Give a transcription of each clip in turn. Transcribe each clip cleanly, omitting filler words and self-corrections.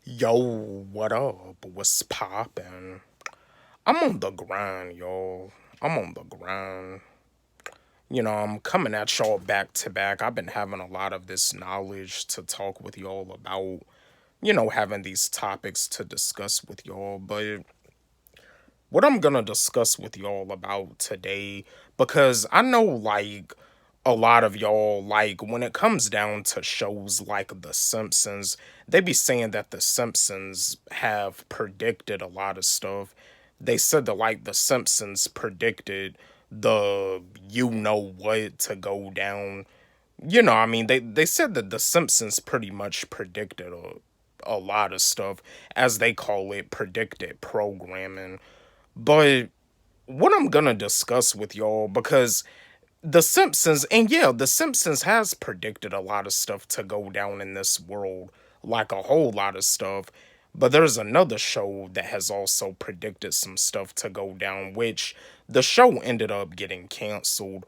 Yo, what up? What's poppin'? I'm on the grind, yo. I'm on the grind. I'm coming at y'all back to back. I've been having a lot of this knowledge to talk with y'all about, having these topics to discuss with y'all. But what I'm gonna discuss with y'all about today, because I know, like, a lot of y'all, like, when it comes down to shows like The Simpsons, they be saying that The Simpsons have predicted a lot of stuff. They said that, like, The Simpsons predicted the you know what to go down. They said that The Simpsons pretty much predicted a lot of stuff, as they call it, predicted programming. But what I'm gonna discuss with y'all, because The Simpsons, and yeah, The Simpsons has predicted a lot of stuff to go down in this world, like a whole lot of stuff. But there's another show that has also predicted some stuff to go down, which the show ended up getting canceled.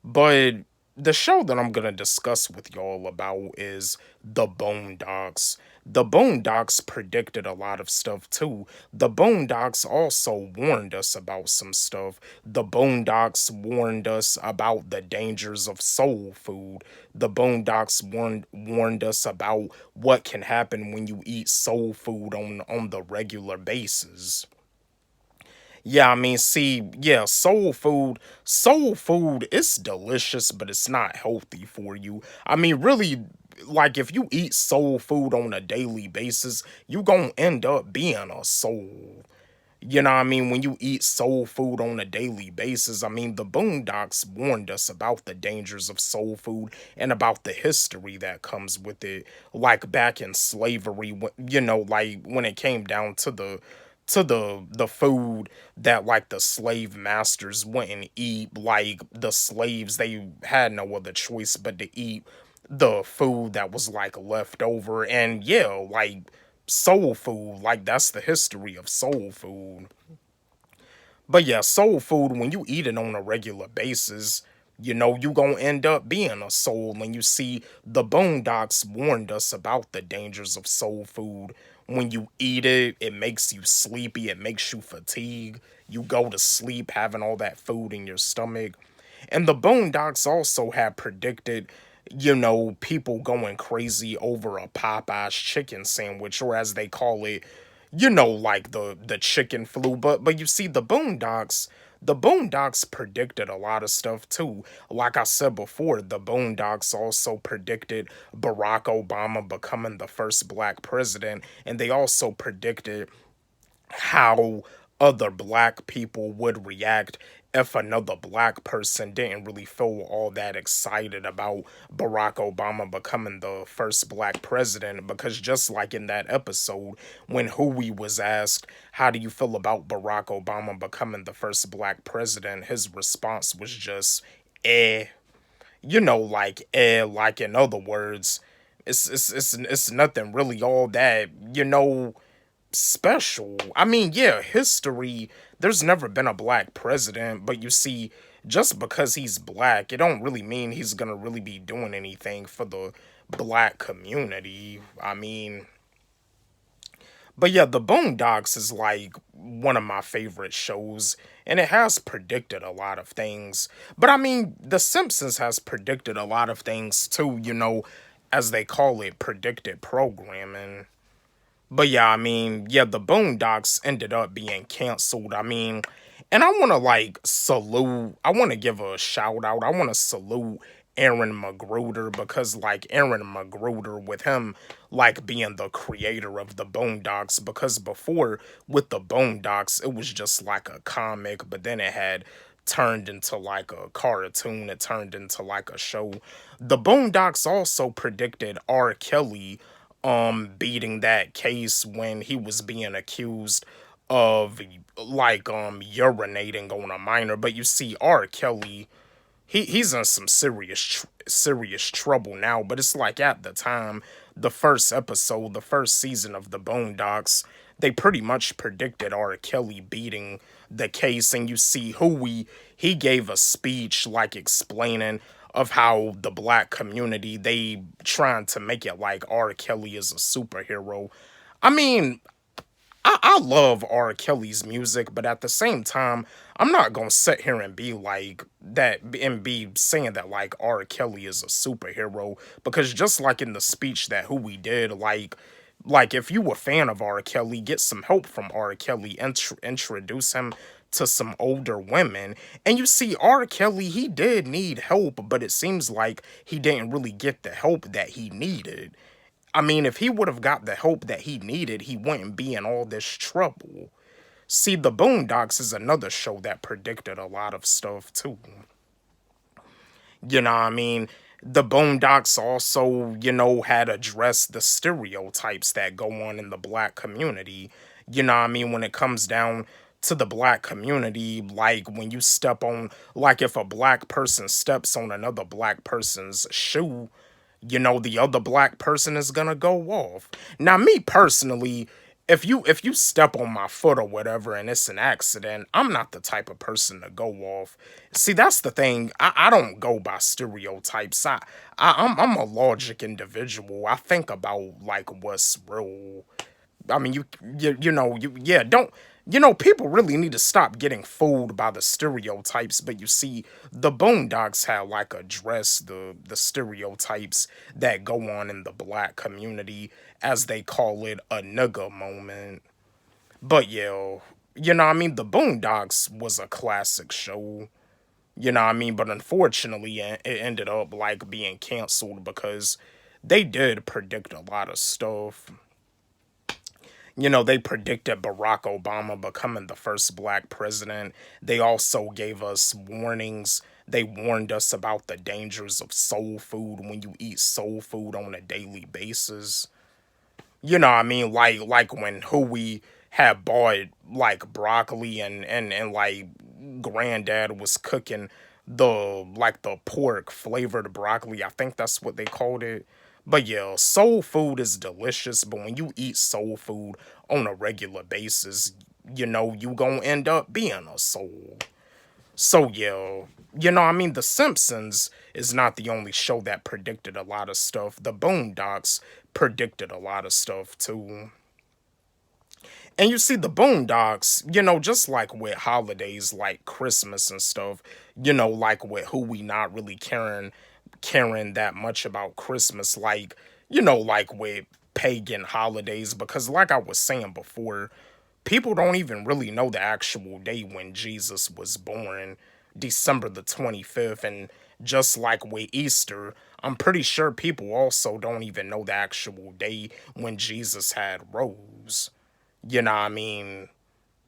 But the show that I'm gonna discuss with y'all about is the Boondocks. The Boondocks predicted a lot of stuff too. The Boondocks also warned us about some stuff. The Boondocks warned us about the dangers of soul food. The Boondocks warned us about what can happen when you eat soul food on the regular basis. Yeah, yeah, soul food is delicious, but it's not healthy for you. Really, like, if you eat soul food on a daily basis, you gonna end up being a soul. When you eat soul food on a daily basis, the Boondocks warned us about the dangers of soul food and about the history that comes with it. Like back in slavery, like when it came down to the food that, like, the slave masters wouldn't eat. Like, the slaves, they had no other choice but to eat the food that was, like, left over. And yeah, like, soul food, like, that's the history of soul food. But yeah, soul food, when you eat it on a regular basis, you gonna end up being a soul. And you see, the Boondocks warned us about the dangers of soul food. When you eat it, it makes you sleepy, it makes you fatigued. You go to sleep having all that food in your stomach. And the Boondocks also have predicted, people going crazy over a Popeye's chicken sandwich, or as they call it, like the chicken flu. But you see, the Boondocks predicted a lot of stuff too. Like I said before, the Boondocks also predicted Barack Obama becoming the first black president, and they also predicted how other black people would react if another black person didn't really feel all that excited about Barack Obama becoming the first black president. Because just like in that episode, when Huey was asked, how do you feel about Barack Obama becoming the first black president, his response was just, eh. Like, eh, like, in other words, it's nothing really all that, special. Yeah, history, there's never been a black president, but you see, just because he's black, it don't really mean he's gonna really be doing anything for the black community. But yeah, the Boondocks is, like, one of my favorite shows, and it has predicted a lot of things. But The Simpsons has predicted a lot of things too, as they call it, predicted programming. But yeah, yeah, the Boondocks ended up being canceled. And I want to, like, I want to give a shout out. I want to salute Aaron Magruder, because, like, Aaron Magruder, with him, like, being the creator of the Boondocks, because before, with the Boondocks, it was just like a comic, but then it had turned into like a cartoon, it turned into like a show. The Boondocks also predicted R. Kelly beating that case when he was being accused of, like, urinating on a minor. But you see, R. Kelly, he's in some serious trouble now. But it's like, at the time, the first season of the Boondocks, they pretty much predicted R. Kelly beating the case. And you see, he gave a speech, like, explaining of how the black community, they trying to make it like R. Kelly is a superhero. I mean, I love R. Kelly's music, but at the same time, I'm not gonna sit here and be like that and be saying that like R. Kelly is a superhero because just like in the speech that who we did, like if you a fan of R. Kelly, get some help from R. Kelly, introduce him to some older women. And you see, R. Kelly, he did need help, but it seems like he didn't really get the help that he needed. I mean, if he would have got the help that he needed, he wouldn't be in all this trouble. See, The Boondocks is another show that predicted a lot of stuff too. You know what I mean? The Boondocks also, had addressed the stereotypes that go on in the black community. You know what I mean? When it comes down to the black community, like when you step on, like if a black person steps on another black person's shoe, the other black person is gonna go off. Now, me personally, if you step on my foot or whatever and it's an accident, I'm not the type of person to go off. See, that's the thing. I don't go by stereotypes. I'm a logic individual. I think about like what's real. I mean, yeah, don't, people really need to stop getting fooled by the stereotypes. But you see, the Boondocks have like addressed the stereotypes that go on in the black community, as they call it, a nigga moment. But yeah, I mean, the Boondocks was a classic show. You know what I mean? But unfortunately, it ended up like being canceled because they did predict a lot of stuff. They predicted Barack Obama becoming the first black president. They also gave us warnings. They warned us about the dangers of soul food when you eat soul food on a daily basis. You know what I mean? Like when Huey had bought like broccoli and like granddad was cooking the pork flavored broccoli. I think that's what they called it. But yeah, soul food is delicious, but when you eat soul food on a regular basis, you gonna end up being a soul. So yeah, I mean, The Simpsons is not the only show that predicted a lot of stuff. The Boondocks predicted a lot of stuff too. And you see, the Boondocks, just like with holidays like Christmas and stuff, like with who we not really caring that much about Christmas, like, like with pagan holidays, because like I was saying before, people don't even really know the actual day when Jesus was born, December the 25th. And just like with Easter, I'm pretty sure people also don't even know the actual day when Jesus had rose. You know what I mean?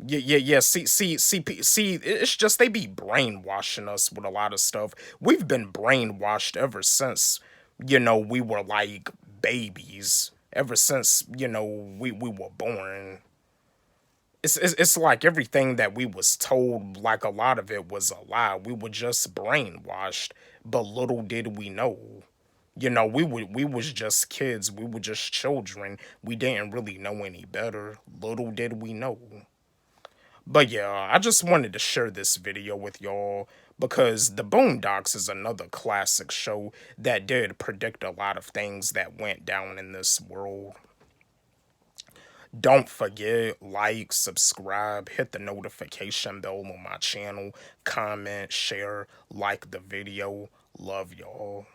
Yeah. See. It's just they be brainwashing us with a lot of stuff. We've been brainwashed ever since, we were like babies. Ever since, we were born. It's like everything that we was told, like a lot of it was a lie. We were just brainwashed, but little did we know. We was just kids. We were just children. We didn't really know any better. Little did we know. But yeah, I just wanted to share this video with y'all because The Boondocks is another classic show that did predict a lot of things that went down in this world. Don't forget, like, subscribe, hit the notification bell on my channel, comment, share, like the video. Love y'all.